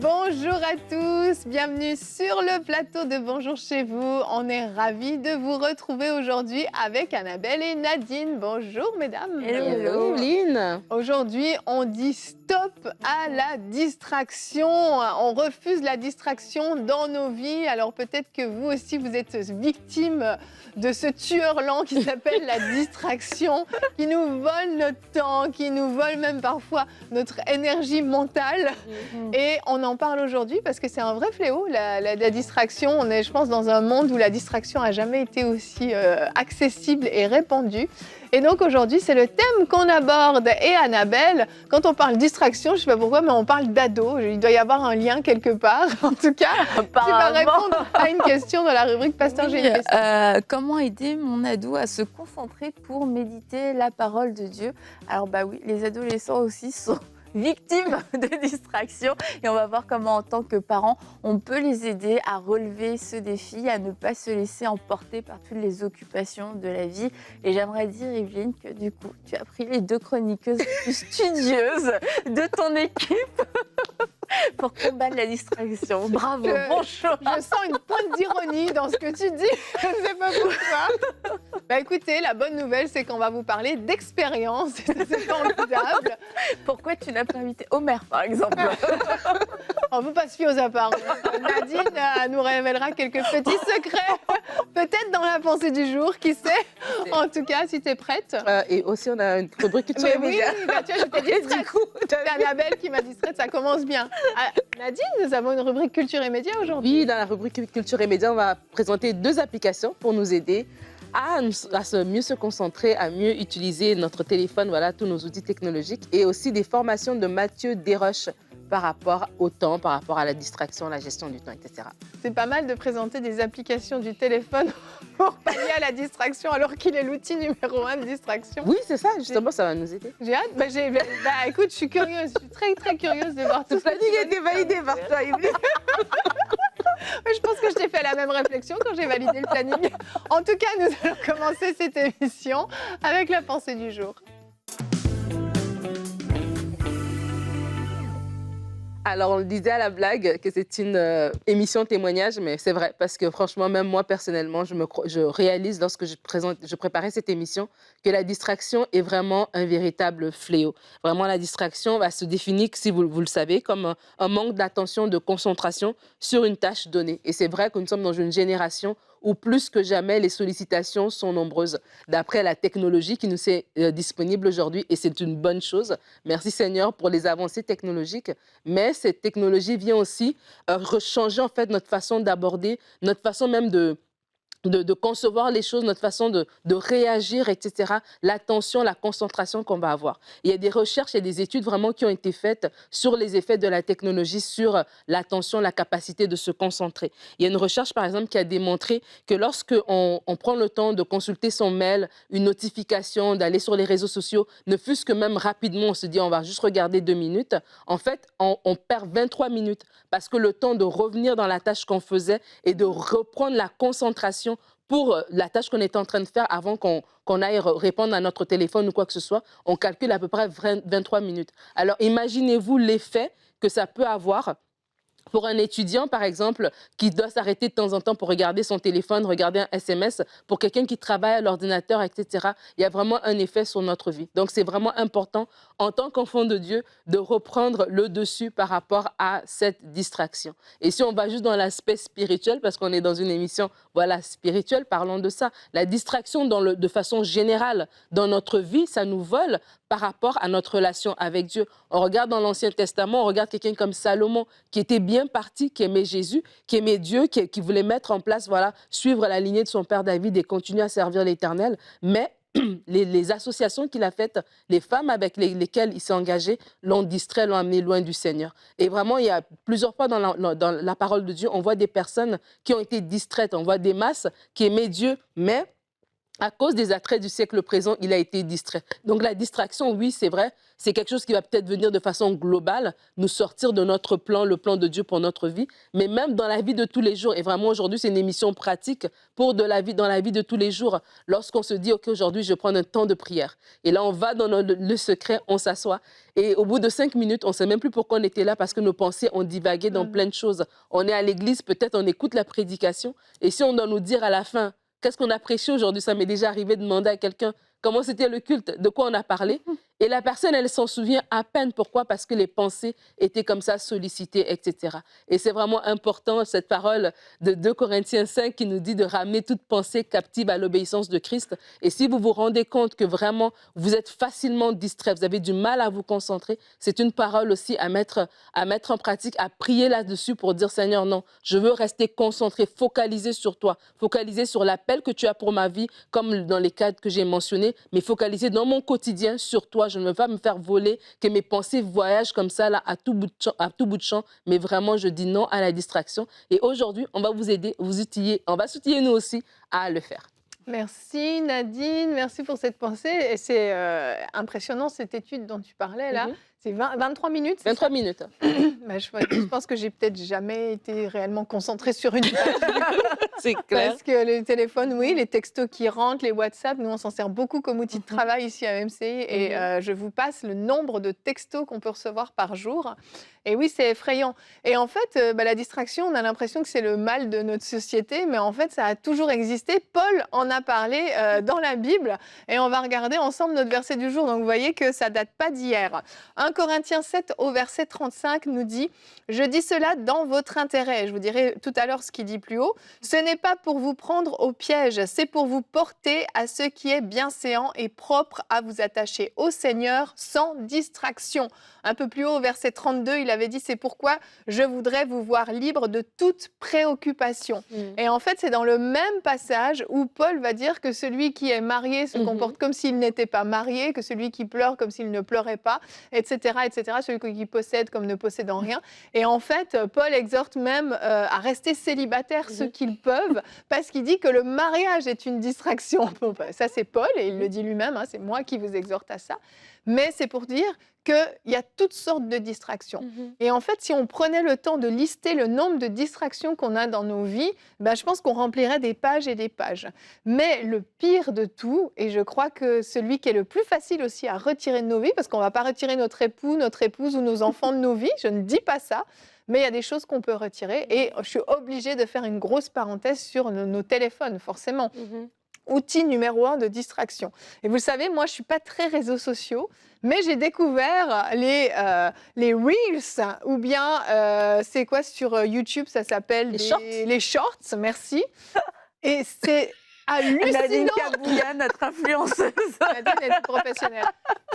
Bonjour à tous, bienvenue sur le plateau de Bonjour chez vous. On est ravis de vous retrouver aujourd'hui avec Annabelle et Nadine. Bonjour mesdames. Hello Lynn. Aujourd'hui, on dit stop à la distraction. On refuse la distraction dans nos vies. Alors peut-être que vous aussi, vous êtes victime de ce tueur lent qui s'appelle la distraction, qui nous vole notre temps, qui nous vole même parfois notre énergie mentale. Et on en parle aujourd'hui parce que c'est un vrai fléau, la distraction. On est, je pense, dans un monde où la distraction n'a jamais été aussi accessible et répandue. Et donc aujourd'hui, c'est le thème qu'on aborde. Et Annabelle, quand on parle distraction, je ne sais pas pourquoi, mais on parle d'ado. Il doit y avoir un lien quelque part. En tout cas, tu vas répondre à une question dans la rubrique Pasteur, j'ai une question. Comment aider mon ado à se concentrer pour méditer la parole de Dieu? Alors bah oui, les adolescents aussi sont victimes de distractions et on va voir comment en tant que parents on peut les aider à relever ce défi, à ne pas se laisser emporter par toutes les occupations de la vie. Et j'aimerais dire, Evelyne, que du coup tu as pris les deux chroniqueuses les plus studieuses de ton équipe pour combattre la distraction. Bravo, bon choix. Je sens une pointe d'ironie dans ce que tu dis, je ne sais pas pourquoi. Bah écoutez, la bonne nouvelle, c'est qu'on va vous parler d'expérience, et ça c'est formidable. Pourquoi tu n'as pas invité Homer, par exemple? On ne peut pas se fier aux apparences. Nadine nous révélera quelques petits secrets, peut-être dans la pensée du jour, qui sait. En tout cas, si tu es prête. Et aussi, on a une rubrique culture Mais et oui, médias. bah, tu vois, j'étais distraite. C'est Annabelle qui m'a distraite, ça commence bien. Nadine, nous avons une rubrique culture et médias aujourd'hui. Oui, dans la rubrique culture et médias, on va présenter deux applications pour nous aider à mieux se concentrer, à mieux utiliser notre téléphone, voilà, tous nos outils technologiques, et aussi des formations de Mathieu Desroches par rapport au temps, par rapport à la distraction, la gestion du temps, etc. C'est pas mal de présenter des applications du téléphone pour pallier à la distraction alors qu'il est l'outil numéro 1 de distraction. Oui, c'est ça, justement, ça va nous aider. J'ai hâte. Écoute, je suis curieuse, je suis très très curieuse de voir tout Le ce que planning a été validé par toi, Evelyne. Je pense que je t'ai fait la même réflexion quand j'ai validé le planning. En tout cas, nous allons commencer cette émission avec la pensée du jour. Alors, on le disait à la blague que c'est une émission témoignage, mais c'est vrai, parce que franchement, même moi, personnellement, je réalise lorsque je préparais cette émission que la distraction est vraiment un véritable fléau. Vraiment, la distraction va se définir, si vous le savez, comme un manque d'attention, de concentration sur une tâche donnée. Et c'est vrai que nous sommes dans une génération où plus que jamais, les sollicitations sont nombreuses. D'après la technologie qui nous est disponible aujourd'hui, et c'est une bonne chose. Merci Seigneur pour les avancées technologiques. Mais cette technologie vient aussi changer en fait notre façon d'aborder, notre façon même de concevoir les choses, notre façon de réagir, etc., l'attention, la concentration qu'on va avoir. Il y a des recherches et des études vraiment qui ont été faites sur les effets de la technologie, sur l'attention, la capacité de se concentrer. Il y a une recherche, par exemple, qui a démontré que lorsque on prend le temps de consulter son mail, une notification, d'aller sur les réseaux sociaux, ne fût-ce que même rapidement, on se dit on va juste regarder 2 minutes, en fait, on perd 23 minutes parce que le temps de revenir dans la tâche qu'on faisait et de reprendre la concentration pour la tâche qu'on était en train de faire avant qu'on aille répondre à notre téléphone ou quoi que ce soit, on calcule à peu près 23 minutes. Alors imaginez-vous l'effet que ça peut avoir pour un étudiant, par exemple, qui doit s'arrêter de temps en temps pour regarder son téléphone, regarder un SMS, pour quelqu'un qui travaille à l'ordinateur, etc., il y a vraiment un effet sur notre vie. Donc, c'est vraiment important, en tant qu'enfant de Dieu, de reprendre le dessus par rapport à cette distraction. Et si on va juste dans l'aspect spirituel, parce qu'on est dans une émission voilà, spirituelle, parlons de ça. La distraction de façon générale dans notre vie, ça nous vole par rapport à notre relation avec Dieu. On regarde dans l'Ancien Testament, on regarde quelqu'un comme Salomon, qui était bien parti, qui aimait Jésus, qui aimait Dieu, qui voulait mettre en place, voilà, suivre la lignée de son père David et continuer à servir l'Éternel. Mais les associations qu'il a faites, les femmes avec lesquelles il s'est engagé, l'ont distrait, l'ont amené loin du Seigneur. Et vraiment, il y a plusieurs fois dans la parole de Dieu, on voit des personnes qui ont été distraites, on voit des masses qui aimaient Dieu, mais à cause des attraits du siècle présent, il a été distrait. Donc la distraction, oui, c'est vrai, c'est quelque chose qui va peut-être venir de façon globale, nous sortir de notre plan, le plan de Dieu pour notre vie, mais même dans la vie de tous les jours. Et vraiment, aujourd'hui, c'est une émission pratique pour dans la vie de tous les jours. Lorsqu'on se dit, OK, aujourd'hui, je vais prendre un temps de prière. Et là, on va dans le secret, on s'assoit. Et au bout de 5 minutes, on ne sait même plus pourquoi on était là parce que nos pensées ont divagué dans plein de choses. On est à l'église, peut-être on écoute la prédication. Et si on doit nous dire à la fin, qu'est-ce qu'on a prêché aujourd'hui? Ça m'est déjà arrivé de demander à quelqu'un comment c'était le culte, de quoi on a parlé. Et la personne, elle s'en souvient à peine. Pourquoi? Parce que les pensées étaient comme ça sollicitées, etc. Et c'est vraiment important, cette parole de 2 Corinthiens 5 qui nous dit de ramener toute pensée captive à l'obéissance de Christ. Et si vous vous rendez compte que vraiment, vous êtes facilement distrait, vous avez du mal à vous concentrer, c'est une parole aussi à mettre en pratique, à prier là-dessus pour dire, Seigneur, non, je veux rester concentré, focalisé sur toi, focalisé sur l'appel que tu as pour ma vie, comme dans les cadres que j'ai mentionnés, mais focalisé dans mon quotidien sur toi. Je ne veux pas me faire voler, que mes pensées voyagent comme ça là, à tout bout de champ, mais vraiment, je dis non à la distraction. Et aujourd'hui, on va vous aider, on va s'outiller nous aussi à le faire. Merci Nadine, merci pour cette pensée. Et c'est impressionnant cette étude dont tu parlais là. C'est 23 minutes. 23 minutes. Bah, je pense que j'ai peut-être jamais été réellement concentrée sur une page. C'est clair. Parce que le téléphone, oui, les textos qui rentrent, les WhatsApp, nous on s'en sert beaucoup comme outil de travail ici à MCI. Et je vous passe le nombre de textos qu'on peut recevoir par jour. Et oui, c'est effrayant. Et en fait, la distraction, on a l'impression que c'est le mal de notre société, mais en fait, ça a toujours existé. Paul en a parlé dans la Bible, et on va regarder ensemble notre verset du jour. Donc, vous voyez que ça date pas d'hier. 1 Corinthiens 7 au verset 35 nous dit « Je dis cela dans votre intérêt ». Je vous dirai tout à l'heure ce qu'il dit plus haut. « Ce n'est pas pour vous prendre au piège, c'est pour vous porter à ce qui est bienséant et propre à vous attacher au Seigneur sans distraction ». Un peu plus haut, au verset 32, il avait dit « C'est pourquoi je voudrais vous voir libre de toute préoccupation ». Et en fait, c'est dans le même passage où Paul va dire que celui qui est marié se comporte comme s'il n'était pas marié, que celui qui pleure comme s'il ne pleurait pas, etc., etc. Celui qui possède comme ne possédant rien. Et en fait, Paul exhorte même à rester célibataires ceux qu'ils peuvent, parce qu'il dit que le mariage est une distraction. Bon, ça, c'est Paul, et il le dit lui-même, hein, c'est moi qui vous exhorte à ça. Mais c'est pour dire qu'il y a toutes sortes de distractions. Et en fait, si on prenait le temps de lister le nombre de distractions qu'on a dans nos vies, je pense qu'on remplirait des pages et des pages. Mais le pire de tout, et je crois que celui qui est le plus facile aussi à retirer de nos vies, parce qu'on ne va pas retirer notre époux, notre épouse ou nos enfants de nos vies, je ne dis pas ça, mais il y a des choses qu'on peut retirer. Et je suis obligée de faire une grosse parenthèse sur nos téléphones, forcément. Outil numéro 1 de distraction. Et vous le savez, moi, je ne suis pas très réseaux sociaux, mais j'ai découvert les Reels, ou bien, c'est quoi sur YouTube, ça s'appelle les Shorts, merci. Et c'est hallucinant. Nadine Kabouya, notre influenceuse. Nadine est professionnelle.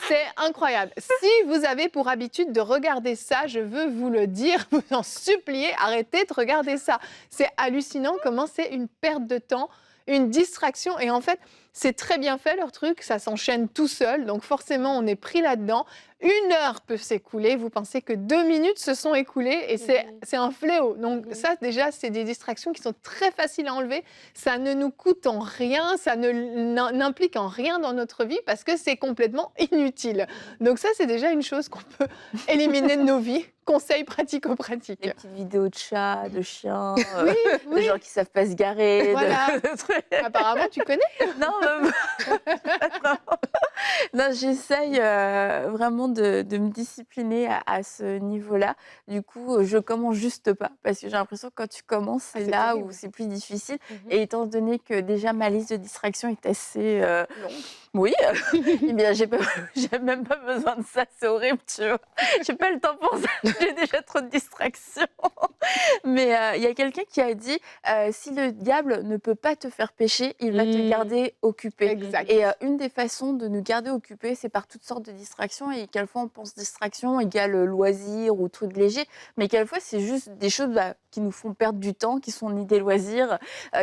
C'est incroyable. Si vous avez pour habitude de regarder ça, je veux vous le dire, vous en supplier, arrêtez de regarder ça. C'est hallucinant comment c'est une perte de temps, une distraction. Et en fait, c'est très bien fait leur truc, ça s'enchaîne tout seul. Donc forcément, on est pris là-dedans. 1 heure peut s'écouler. Vous pensez que 2 minutes se sont écoulées et c'est un fléau. Donc ça, déjà, c'est des distractions qui sont très faciles à enlever. Ça ne nous coûte en rien, ça n'implique en rien dans notre vie parce que c'est complètement inutile. Donc ça, c'est déjà une chose qu'on peut éliminer de nos vies. Conseils pratico-pratiques. Des petites vidéos de chats, de chiens, oui. de gens qui savent pas se garer. Voilà. Apparemment, tu connais. Non, non, j'essaye vraiment de me discipliner à ce niveau-là. Du coup, je commence juste pas parce que j'ai l'impression que quand tu commences, c'est là terrible. où c'est plus difficile. Et étant donné que déjà ma liste de distractions est assez longue. Oui, eh bien, j'ai même pas besoin de ça, c'est horrible, tu vois. J'ai pas le temps pour ça, j'ai déjà trop de distractions. Mais il y a quelqu'un qui a dit si le diable ne peut pas te faire pécher, il va te garder occupé. Exact. Et une des façons de nous garder occupés, c'est par toutes sortes de distractions. Et quelquefois, on pense distraction égale loisir ou truc léger. Mais quelquefois, c'est juste des choses qui nous font perdre du temps, qui sont ni des loisirs,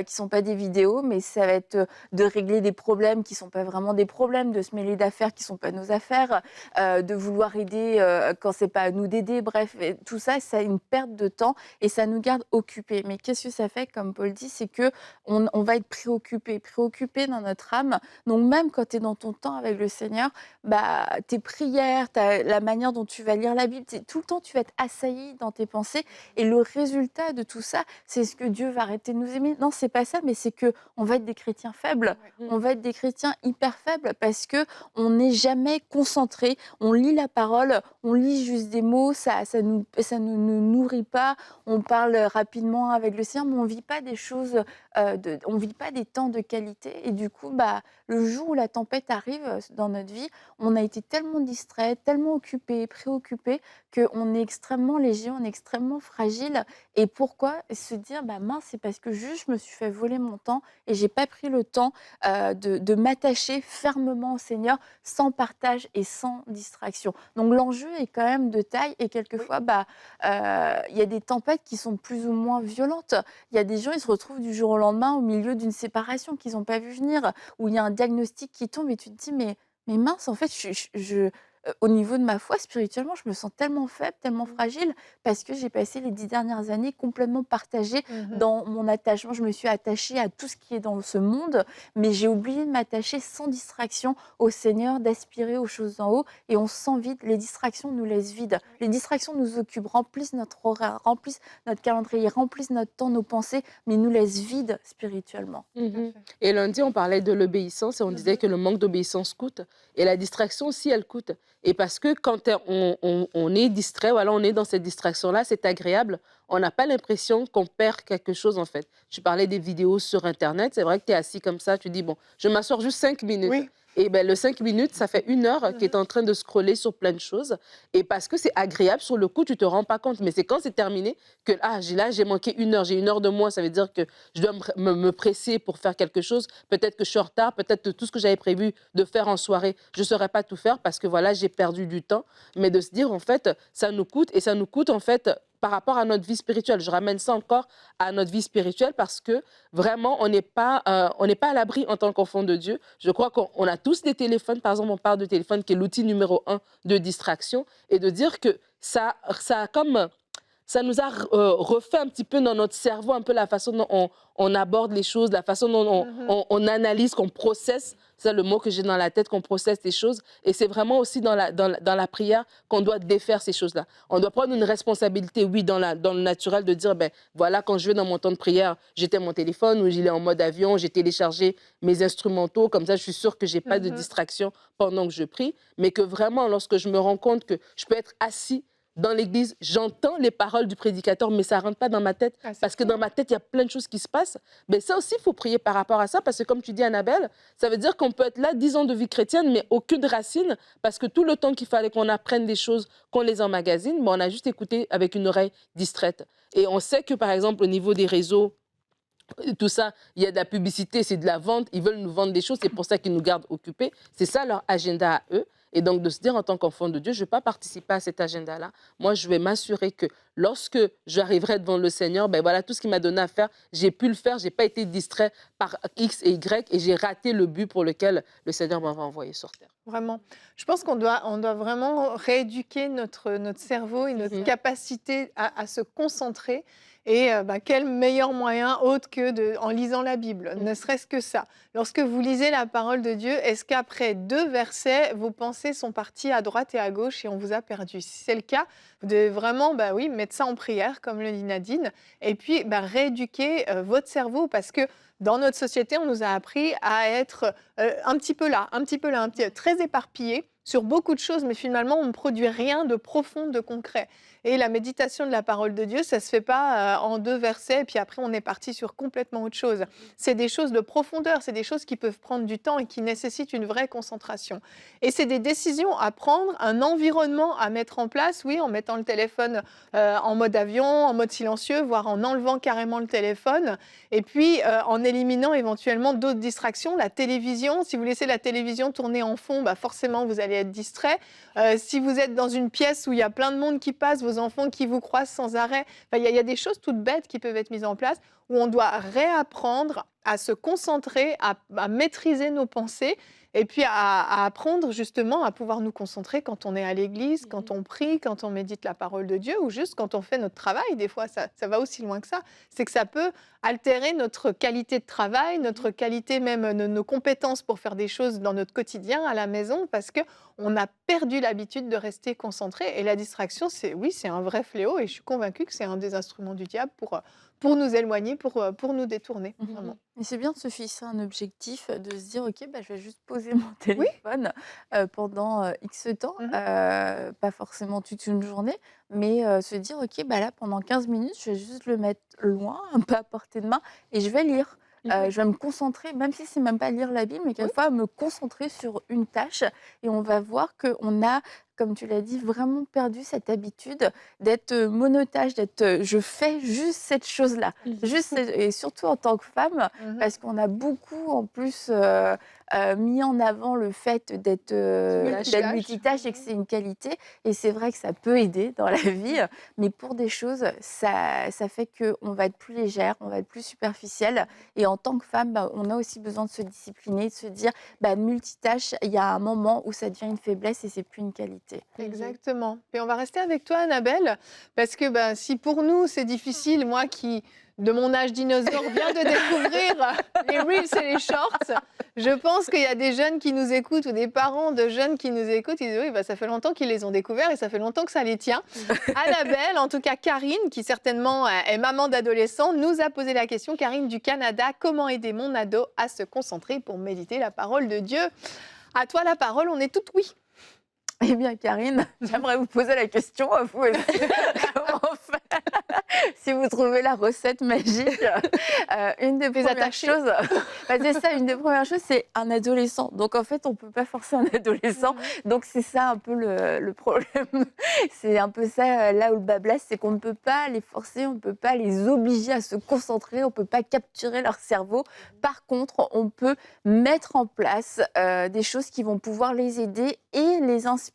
qui sont pas des vidéos, mais ça va être de régler des problèmes qui sont pas vraiment des problèmes, de se mêler d'affaires qui sont pas nos affaires, de vouloir aider quand c'est pas à nous d'aider. Bref, et tout ça, c'est une perte de temps et ça nous garde occupés. Mais qu'est-ce que ça fait, comme Paul dit, c'est que on va être préoccupé dans notre âme. Donc même quand tu es dans ton temps avec le Seigneur, bah, tes prières, la manière dont tu vas lire la Bible, tout le temps tu vas être assailli dans tes pensées. Et le résultat de tout ça, c'est ce que Dieu va arrêter de nous aimer. Non, c'est pas ça, mais c'est que on va être des chrétiens faibles. On va être des chrétiens hyper faibles parce que on n'est jamais concentré. On lit la parole, on lit juste des mots, ça ne nous nourrit pas. On parle rapidement avec le Seigneur, mais on vit pas des choses, on vit pas des temps de qualité. Et du coup, bah, le jour où la tempête arrive dans notre vie, on a été tellement distrait, tellement occupé, préoccupé, qu'on est extrêmement léger, on est extrêmement fragile. Et pourquoi se dire, bah mince, c'est parce que juste je me suis fait voler mon temps et j'ai pas pris le temps de m'attacher fermement au Seigneur, sans partage et sans distraction. Donc l'enjeu est quand même de taille et quelquefois, bah, y a des tempêtes qui sont plus ou moins violentes. Il y a des gens, ils se retrouvent du jour au lendemain au milieu d'une séparation qu'ils n'ont pas vu venir, où il y a un diagnostic qui tombe et tu te dis, mais mince, en fait, au niveau de ma foi, spirituellement, je me sens tellement faible, tellement fragile, parce que j'ai passé les 10 dernières années complètement partagée dans mon attachement. Je me suis attachée à tout ce qui est dans ce monde, mais j'ai oublié de m'attacher sans distraction au Seigneur, d'aspirer aux choses en haut, et on se sent vide. Les distractions nous laissent vides. Les distractions nous occupent, remplissent notre horaire, remplissent notre calendrier, remplissent notre temps, nos pensées, mais nous laissent vides spirituellement. Et lundi, on parlait de l'obéissance et on disait que le manque d'obéissance coûte. Et la distraction aussi, elle coûte. Et parce que quand on est distrait, voilà, on est dans cette distraction-là, c'est agréable. On n'a pas l'impression qu'on perd quelque chose, en fait. Tu parlais des vidéos sur Internet. C'est vrai que tu es assis comme ça, tu dis, bon, je m'assois juste 5 minutes. Oui. Et ben, le 5 minutes, ça fait 1 heure qu'il est en train de scroller sur plein de choses. Et parce que c'est agréable, sur le coup, tu ne te rends pas compte. Mais c'est quand c'est terminé que, j'ai manqué 1 heure, j'ai 1 heure de moins. Ça veut dire que je dois me presser pour faire quelque chose. Peut-être que je suis en retard, peut-être que tout ce que j'avais prévu de faire en soirée, je ne saurais pas tout faire parce que, voilà, j'ai perdu du temps. Mais de se dire, en fait, ça nous coûte. Et ça nous coûte, en fait, par rapport à notre vie spirituelle. Je ramène ça encore à notre vie spirituelle parce que vraiment, on n'est pas à l'abri en tant qu'enfant de Dieu. Je crois qu'on a tous des téléphones. Par exemple, on parle de téléphone qui est l'outil numéro 1 de distraction et de dire que ça nous a refait un petit peu dans notre cerveau, un peu la façon dont on aborde les choses, la façon dont on analyse, qu'on processe. C'est le mot que j'ai dans la tête, qu'on processe les choses. Et c'est vraiment aussi dans la prière qu'on doit défaire ces choses-là. On doit prendre une responsabilité, oui, dans le naturel, de dire, ben voilà, quand je vais dans mon temps de prière, j'éteins mon téléphone ou j'y est en mode avion, j'ai téléchargé mes instrumentaux. Comme ça, je suis sûre que je n'ai pas de distraction pendant que je prie. Mais que vraiment, lorsque je me rends compte que je peux être assis dans l'église, j'entends les paroles du prédicateur, mais ça ne rentre pas dans ma tête. Parce que dans ma tête, il y a plein de choses qui se passent. Mais ça aussi, il faut prier par rapport à ça. Parce que comme tu dis, Annabelle, ça veut dire qu'on peut être là 10 ans de vie chrétienne, mais aucune racine. Parce que tout le temps qu'il fallait qu'on apprenne des choses, qu'on les emmagasine, on a juste écouté avec une oreille distraite. Et on sait que, par exemple, au niveau des réseaux, tout ça, il y a de la publicité, c'est de la vente. Ils veulent nous vendre des choses, c'est pour ça qu'ils nous gardent occupés. C'est ça leur agenda à eux. Et donc, de se dire en tant qu'enfant de Dieu, je ne vais pas participer à cet agenda-là. Moi, je vais m'assurer que lorsque j'arriverai devant le Seigneur, ben voilà, tout ce qu'il m'a donné à faire, j'ai pu le faire. Je n'ai pas été distrait par X et Y et j'ai raté le but pour lequel le Seigneur m'avait envoyé sur terre. Vraiment. Je pense qu'on doit vraiment rééduquer notre cerveau et notre capacité à se concentrer. Et quel meilleur moyen autre que en lisant la Bible, ne serait-ce que ça. Lorsque vous lisez la parole de Dieu, est-ce qu'après 2 versets, vos pensées sont parties à droite et à gauche et on vous a perdu? Si c'est le cas, vous devez vraiment mettre ça en prière, comme le dit Nadine, et puis rééduquer votre cerveau parce que dans notre société, on nous a appris à être un petit peu là, très éparpillé sur beaucoup de choses, mais finalement, on ne produit rien de profond, de concret. Et la méditation de la parole de Dieu, ça ne se fait pas en 2 versets, et puis après, on est parti sur complètement autre chose. C'est des choses de profondeur, c'est des choses qui peuvent prendre du temps et qui nécessitent une vraie concentration. Et c'est des décisions à prendre, un environnement à mettre en place, oui, en mettant le téléphone en mode avion, en mode silencieux, voire en enlevant carrément le téléphone, et puis en éliminant éventuellement d'autres distractions. La télévision, si vous laissez la télévision tourner en fond, forcément, vous allez allez être distrait. Si vous êtes dans une pièce où il y a plein de monde qui passe, vos enfants qui vous croisent sans arrêt, enfin, il y a des choses toutes bêtes qui peuvent être mises en place où on doit réapprendre à se concentrer, à maîtriser nos pensées et puis à apprendre justement à pouvoir nous concentrer quand on est à l'église, quand on prie, quand on médite la parole de Dieu ou juste quand on fait notre travail. Des fois, ça va aussi loin que ça. C'est que ça peut altérer notre qualité de travail, notre qualité même, nos compétences pour faire des choses dans notre quotidien à la maison parce qu'on a perdu l'habitude de rester concentré. Et la distraction, c'est un vrai fléau et je suis convaincue que c'est un des instruments du diable pour nous éloigner, pour nous détourner. Vraiment. Mais c'est bien de se fixer un objectif, de se dire: «OK, bah, je vais juste poser mon téléphone, pendant, X temps», pas forcément toute une journée, mais se dire: «OK, bah, là, pendant 15 minutes, je vais juste le mettre loin, un peu à portée de main et je vais lire». Je vais me concentrer, même si c'est même pas lire la Bible, mais quelquefois me concentrer sur une tâche et on va voir qu'on a, comme tu l'as dit, vraiment perdu cette habitude d'être, monotage, d'être, je fais juste cette chose-là. Juste et surtout en tant que femme, parce qu'on a beaucoup en plus, mis en avant le fait d'être multitâche et que c'est une qualité et c'est vrai que ça peut aider dans la vie, mais pour des choses, ça fait qu'on va être plus légère, on va être plus superficielle et en tant que femme, bah, on a aussi besoin de se discipliner, de se dire, bah, multitâche, il y a un moment où ça devient une faiblesse et c'est plus une qualité. Exactement. Et on va rester avec toi, Annabelle, parce que bah, si pour nous c'est difficile, moi qui, de mon âge dinosaure, viens de découvrir les Reels et les Shorts, je pense qu'il y a des jeunes qui nous écoutent ou des parents de jeunes qui nous écoutent, ils disent oui, bah, ça fait longtemps qu'ils les ont découverts et ça fait longtemps que ça les tient. Annabelle, en tout cas Karine, qui certainement est maman d'adolescents, nous a posé la question, Karine du Canada, comment aider mon ado à se concentrer pour méditer la parole de Dieu? À toi la parole, on est toutes oui. Eh bien, Karine, j'aimerais vous poser la question à vous aussi. Comment faire si vous trouvez la recette magique? Une des premières choses, bah, c'est ça, une des premières choses, c'est un adolescent. Donc, en fait, on ne peut pas forcer un adolescent. Donc, c'est ça un peu le problème. C'est un peu ça, là où le bas blesse, c'est qu'on ne peut pas les forcer, on ne peut pas les obliger à se concentrer, on ne peut pas capturer leur cerveau. Par contre, on peut mettre en place des choses qui vont pouvoir les aider et les inspirer.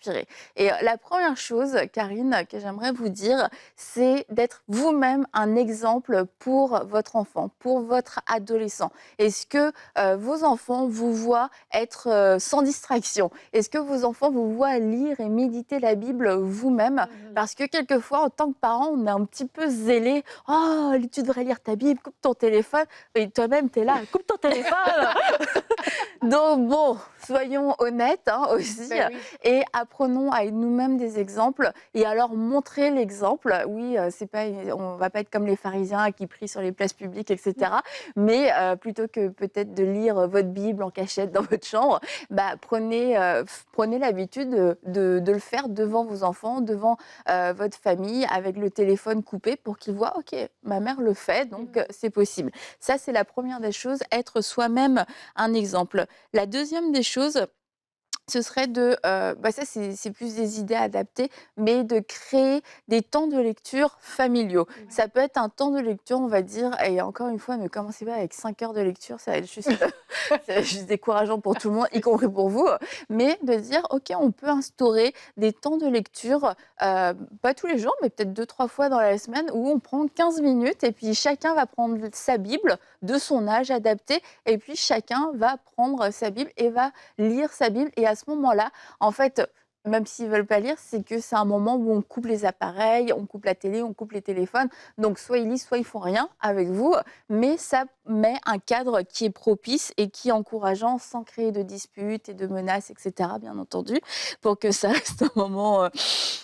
Et la première chose, Karine, que j'aimerais vous dire, c'est d'être vous-même un exemple pour votre enfant, pour votre adolescent. Est-ce que vos enfants vous voient être sans distraction? Est-ce que vos enfants vous voient lire et méditer la Bible vous-même? Parce que quelquefois, en tant que parent, on est un petit peu zélé. « Oh, tu devrais lire ta Bible, coupe ton téléphone. » Et toi-même, tu es là, coupe ton téléphone. Donc bon, soyons honnêtes aussi. Ben oui. Et apprenons à être nous-mêmes des exemples et alors montrer l'exemple. Oui, on ne va pas être comme les pharisiens qui prient sur les places publiques, etc. Mais plutôt que peut-être de lire votre Bible en cachette dans votre chambre, bah, prenez l'habitude de le faire devant vos enfants, devant votre famille, avec le téléphone coupé pour qu'ils voient, OK, ma mère le fait, donc c'est possible. Ça, c'est la première des choses, être soi-même un exemple. La deuxième des choses, ce serait ça c'est plus des idées adaptées, mais de créer des temps de lecture familiaux. Ça peut être un temps de lecture, on va dire, et encore une fois, ne commencez pas avec 5 heures de lecture, ça va être juste, ça va être juste décourageant pour tout le monde, y compris pour vous, mais de dire, OK, on peut instaurer des temps de lecture, pas tous les jours, mais peut-être 2-3 fois dans la semaine, où on prend 15 minutes, et puis chacun va prendre sa Bible de son âge adapté, et puis chacun va prendre sa Bible et va lire sa Bible, et à ce moment-là, en fait, même s'ils ne veulent pas lire, c'est que c'est un moment où on coupe les appareils, on coupe la télé, on coupe les téléphones. Donc, soit ils lisent, soit ils font rien avec vous. Mais ça met un cadre qui est propice et qui est encourageant, sans créer de disputes et de menaces, etc., bien entendu, pour que ça reste un moment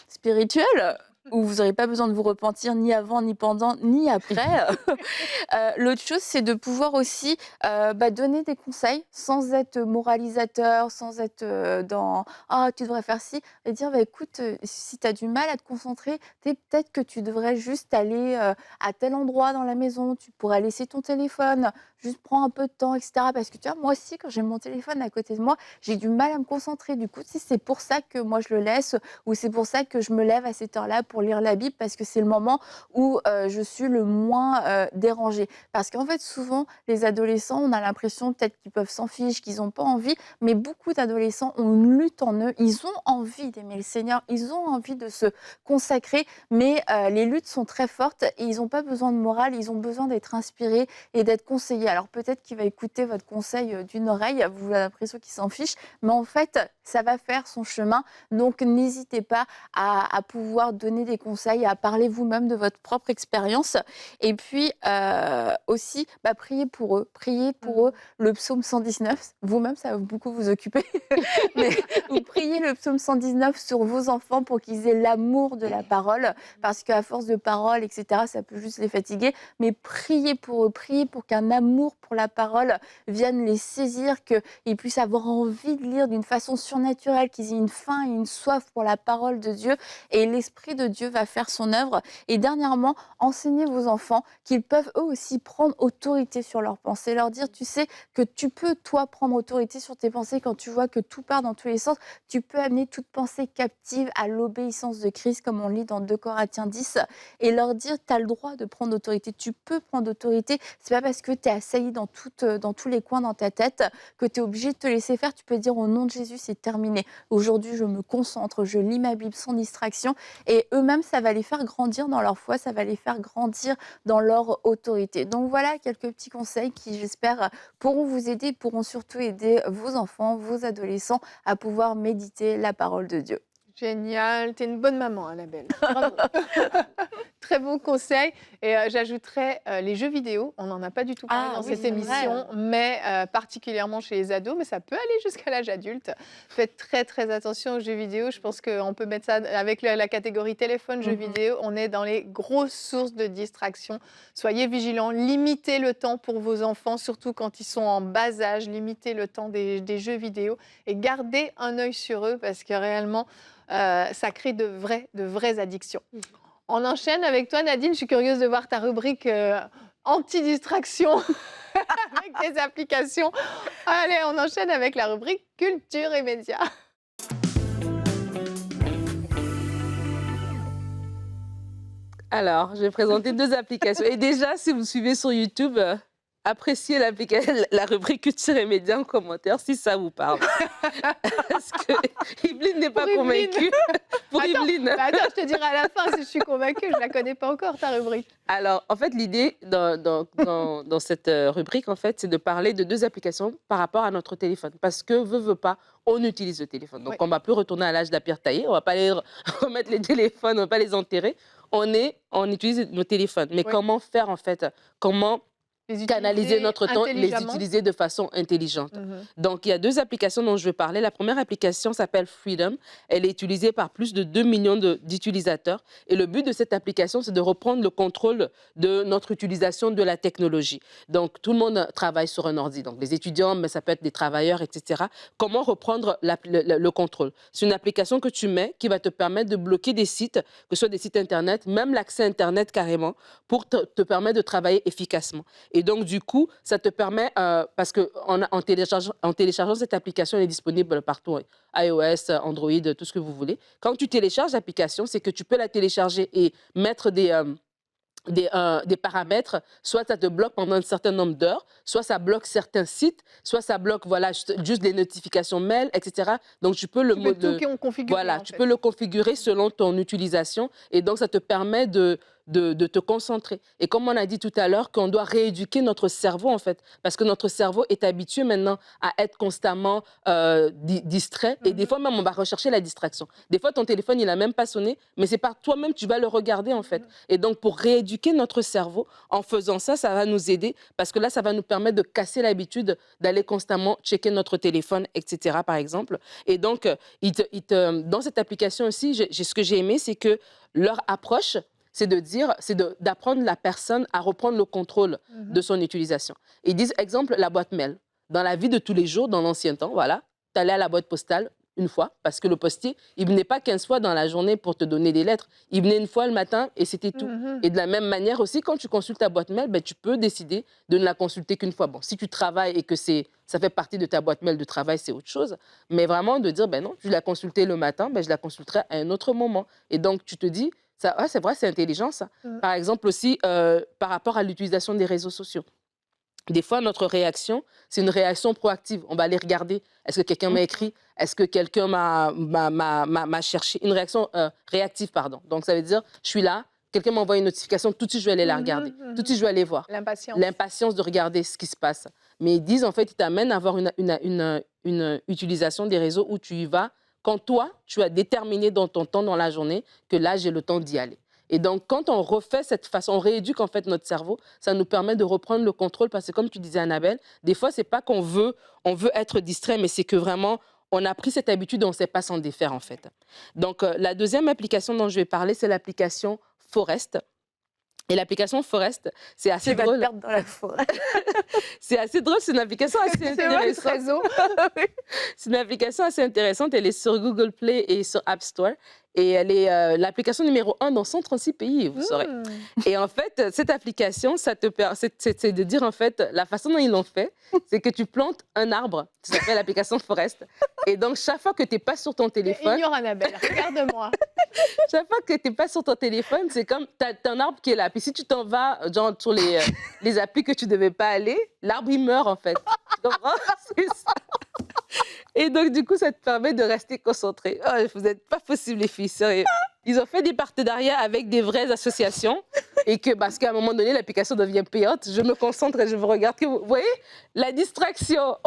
spirituel où vous n'aurez pas besoin de vous repentir ni avant, ni pendant, ni après. L'autre chose, c'est de pouvoir aussi donner des conseils sans être moralisateur, sans être dans « Ah, tu devrais faire ci », et dire écoute, si tu as du mal à te concentrer, peut-être que tu devrais juste aller à tel endroit dans la maison, tu pourrais laisser ton téléphone, juste prends un peu de temps, etc. Parce que tu vois, moi aussi, quand j'ai mon téléphone à côté de moi, j'ai du mal à me concentrer. Du coup, c'est pour ça que moi, je le laisse, ou c'est pour ça que je me lève à cette heure-là pour pour lire la Bible parce que c'est le moment où je suis le moins dérangée. Parce qu'en fait, souvent, les adolescents, on a l'impression peut-être qu'ils peuvent s'en ficher, qu'ils n'ont pas envie, mais beaucoup d'adolescents ont une lutte en eux. Ils ont envie d'aimer le Seigneur, ils ont envie de se consacrer, mais les luttes sont très fortes et ils n'ont pas besoin de morale, ils ont besoin d'être inspirés et d'être conseillés. Alors peut-être qu'il va écouter votre conseil d'une oreille, vous avez l'impression qu'il s'en fiche, mais en fait, ça va faire son chemin. Donc n'hésitez pas à pouvoir donner des conseils, à parler vous-même de votre propre expérience. Et puis aussi, priez pour eux. Priez pour eux le psaume 119. Vous-même, ça va beaucoup vous occuper. Mais vous priez le psaume 119 sur vos enfants pour qu'ils aient l'amour de la parole. Parce qu'à force de parole, etc., ça peut juste les fatiguer. Mais priez pour eux. Priez pour qu'un amour pour la parole vienne les saisir, qu'ils puissent avoir envie de lire d'une façon surnaturelle, qu'ils aient une faim et une soif pour la parole de Dieu. Et l'Esprit de Dieu va faire son œuvre. Et dernièrement, enseignez vos enfants qu'ils peuvent eux aussi prendre autorité sur leurs pensées. Leur dire, tu sais, que tu peux, toi, prendre autorité sur tes pensées quand tu vois que tout part dans tous les sens. Tu peux amener toute pensée captive à l'obéissance de Christ, comme on lit dans 2 Corinthiens 10, et leur dire, tu as le droit de prendre autorité. Tu peux prendre autorité. C'est pas parce que tu es assailli dans tous les coins dans ta tête que tu es obligé de te laisser faire. Tu peux dire, au nom de Jésus, c'est terminé. Aujourd'hui, je me concentre, je lis ma Bible sans distraction. Et eux-mêmes, ça va les faire grandir dans leur foi, ça va les faire grandir dans leur autorité. Donc voilà quelques petits conseils qui, j'espère, pourront vous aider, pourront surtout aider vos enfants, vos adolescents à pouvoir méditer la parole de Dieu. Génial, t'es une bonne maman, Annabelle. Bravo. Très bon conseil. Et j'ajouterais les jeux vidéo. On n'en a pas du tout parlé dans cette émission, mais particulièrement chez les ados, mais ça peut aller jusqu'à l'âge adulte. Faites très très attention aux jeux vidéo. Je pense qu'on peut mettre ça avec la catégorie téléphone, jeux vidéo. On est dans les grosses sources de distraction. Soyez vigilants, limitez le temps pour vos enfants, surtout quand ils sont en bas âge. Limitez le temps des jeux vidéo et gardez un œil sur eux parce que réellement, ça crée de vraies addictions. On enchaîne avec toi, Nadine. Je suis curieuse de voir ta rubrique anti-distraction avec des applications. Allez, on enchaîne avec la rubrique culture et médias. Alors, je vais présenter 2 applications. Et déjà, si vous me suivez sur YouTube, appréciez la rubrique culture et médias en commentaire si ça vous parle. Parce que Yveline n'est pas convaincue. Pour Yveline. Attends, je te dirai à la fin si je suis convaincue. Je ne la connais pas encore, ta rubrique. Alors, en fait, l'idée dans cette rubrique, en fait, c'est de parler de 2 applications par rapport à notre téléphone. Parce que, veut pas, on utilise le téléphone. Donc, on ne va plus retourner à l'âge de la pierre taillée. On ne va pas les remettre les téléphones, on ne va pas les enterrer. On utilise nos téléphones. Mais comment faire, en fait? Comment canaliser notre temps, les utiliser de façon intelligente. Donc, il y a 2 applications dont je vais parler. La première application s'appelle Freedom. Elle est utilisée par plus de 2 millions d'utilisateurs. Et le but de cette application, c'est de reprendre le contrôle de notre utilisation de la technologie. Donc, tout le monde travaille sur un ordi. Donc, les étudiants, mais ça peut être des travailleurs, etc. Comment reprendre le contrôle? C'est une application que tu mets qui va te permettre de bloquer des sites, que ce soit des sites Internet, même l'accès Internet carrément, pour te permettre de travailler efficacement. Et donc, du coup, ça te permet, parce qu'en téléchargeant cette application, elle est disponible partout, iOS, Android, tout ce que vous voulez. Quand tu télécharges l'application, c'est que tu peux la télécharger et mettre des paramètres, soit ça te bloque pendant un certain nombre d'heures, soit ça bloque certains sites, soit ça bloque juste des notifications mail, etc. Donc, tu peux peux le configurer selon ton utilisation et donc ça te permet de te concentrer. Et comme on a dit tout à l'heure, qu'on doit rééduquer notre cerveau, en fait, parce que notre cerveau est habitué maintenant à être constamment distrait. Et des fois, même, on va rechercher la distraction. Des fois, ton téléphone, il n'a même pas sonné, mais c'est par toi-même, tu vas le regarder, en fait. Et donc, pour rééduquer notre cerveau, en faisant ça, ça va nous aider, parce que là, ça va nous permettre de casser l'habitude d'aller constamment checker notre téléphone, etc., par exemple. Et donc, dans cette application aussi, ce que j'ai aimé, c'est que leur approche, c'est d'apprendre la personne à reprendre le contrôle de son utilisation. Ils disent, exemple, la boîte mail. Dans la vie de tous les jours, dans l'ancien temps, voilà, tu allais à la boîte postale une fois, parce que le postier, il ne venait pas 15 fois dans la journée pour te donner des lettres. Il venait une fois le matin et c'était tout. Et de la même manière aussi, quand tu consultes ta boîte mail, tu peux décider de ne la consulter qu'une fois. Bon, si tu travailles et que ça fait partie de ta boîte mail de travail, c'est autre chose. Mais vraiment de dire, non, je l'ai consultée le matin, je la consulterai à un autre moment. Et donc, tu te dis, Ça, ouais, c'est vrai, c'est intelligent, ça. Par exemple aussi, par rapport à l'utilisation des réseaux sociaux. Des fois, notre réaction, c'est une réaction proactive. On va aller regarder. Est-ce que quelqu'un m'a écrit? Est-ce que quelqu'un m'a cherché? Une réaction réactive, pardon. Donc, ça veut dire, je suis là, quelqu'un m'envoie une notification, tout de suite, je vais aller la regarder. Tout de suite, je vais aller voir. L'impatience. L'impatience de regarder ce qui se passe. Mais ils disent, en fait, ils t'amènent à avoir une utilisation des réseaux où tu y vas quand toi, tu as déterminé dans ton temps dans la journée que là, j'ai le temps d'y aller. Et donc, quand on refait cette façon, on rééduque en fait notre cerveau, ça nous permet de reprendre le contrôle parce que comme tu disais, Annabelle, des fois, c'est pas qu'on veut, on veut être distrait, mais c'est que vraiment, on a pris cette habitude et on ne sait pas s'en défaire en fait. Donc, la deuxième application dont je vais parler, c'est l'application Forest. Et l'application Forest, c'est assez drôle. Tu vas te perdre dans la forêt. C'est assez drôle, c'est une application assez intéressante. C'est vrai, ce réseau. C'est une application assez intéressante. Elle est sur Google Play et sur App Store. Et elle est l'application numéro 1 dans 136 pays, vous saurez. Et en fait, cette application, c'est de dire, en fait, la façon dont ils l'ont fait, c'est que tu plantes un arbre. Ça s'appelle l'application Forest. Et donc, chaque fois que tu n'es pas sur ton téléphone... Ignore Annabelle, regarde-moi. Chaque fois que tu n'es pas sur ton téléphone, c'est comme, tu as un arbre qui est là. Puis si tu t'en vas, genre, sur les applis que tu ne devais pas aller, l'arbre, il meurt, en fait. Tu comprends? C'est ça. Et donc, du coup, ça te permet de rester concentré. Oh, vous n'êtes pas possible, les filles, sérieux. Ils ont fait des partenariats avec des vraies associations et que, parce qu'à un moment donné, l'application devient payante, je me concentre et je vous regarde. Vous voyez, la distraction,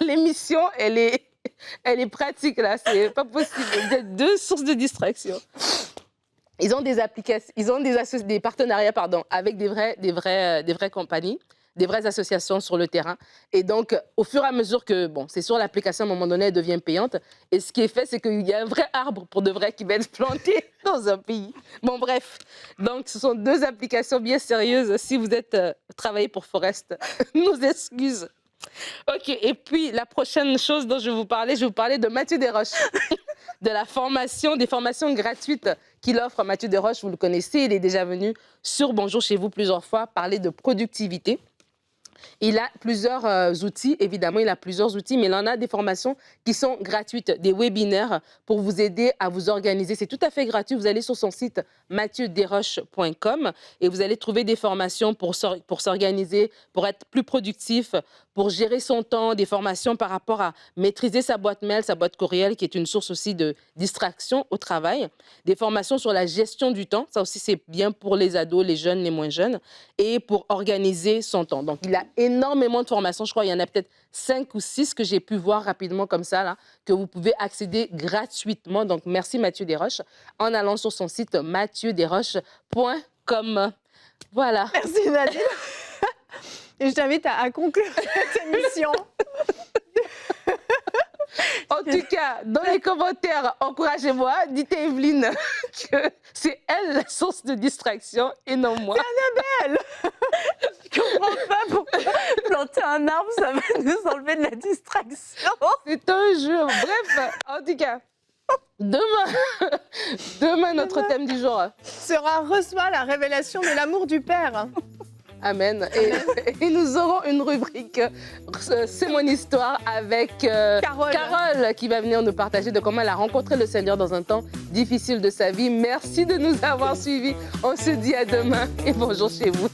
l'émission, elle est pratique, là. C'est pas possible. Vous êtes deux sources de distraction. Ils ont des applications, ils ont des partenariats, pardon, avec des vraies compagnies, des vraies associations sur le terrain. Et donc, au fur et à mesure que, bon, c'est sûr, l'application, à un moment donné, elle devient payante. Et ce qui est fait, c'est qu'il y a un vrai arbre, pour de vrai, qui va être planté dans un pays. Bon, bref. Donc, ce sont deux applications bien sérieuses. Si vous êtes travaillé pour Forest, nos excuses. OK. Et puis, la prochaine chose dont je vais vous parler de Mathieu Desroches. De la formation, des formations gratuites qu'il offre. Mathieu Desroches, vous le connaissez, il est déjà venu sur Bonjour chez vous plusieurs fois parler de productivité. Il a plusieurs outils, évidemment, il a plusieurs outils, mais il en a des formations qui sont gratuites, des webinaires pour vous aider à vous organiser. C'est tout à fait gratuit. Vous allez sur son site mathieuderoches.com et vous allez trouver des formations pour s'organiser, pour être plus productif, pour gérer son temps, des formations par rapport à maîtriser sa boîte mail, sa boîte courriel, qui est une source aussi de distraction au travail. Des formations sur la gestion du temps, ça aussi c'est bien pour les ados, les jeunes, les moins jeunes, et pour organiser son temps. Donc il a énormément de formations, je crois qu'il y en a peut-être 5 ou 6 que j'ai pu voir rapidement comme ça, là, que vous pouvez accéder gratuitement. Donc merci Mathieu Desroches, en allant sur son site mathieuderoches.com. Voilà. Merci Nadine. Et je t'invite à conclure cette émission. En tout cas, dans les commentaires, encouragez-moi. Dites à Evelyne que c'est elle la source de distraction et non moi. C'est Annabelle. Je comprends pas pourquoi planter un arbre, ça va nous enlever de la distraction. C'est un jeu. Bref, en tout cas, demain notre thème du jour sera reçoit la révélation de l'amour du Père. Amen. Et nous aurons une rubrique C'est mon histoire avec Carole qui va venir nous partager de comment elle a rencontré le Seigneur dans un temps difficile de sa vie. Merci de nous avoir suivis. On se dit à demain et bonjour chez vous.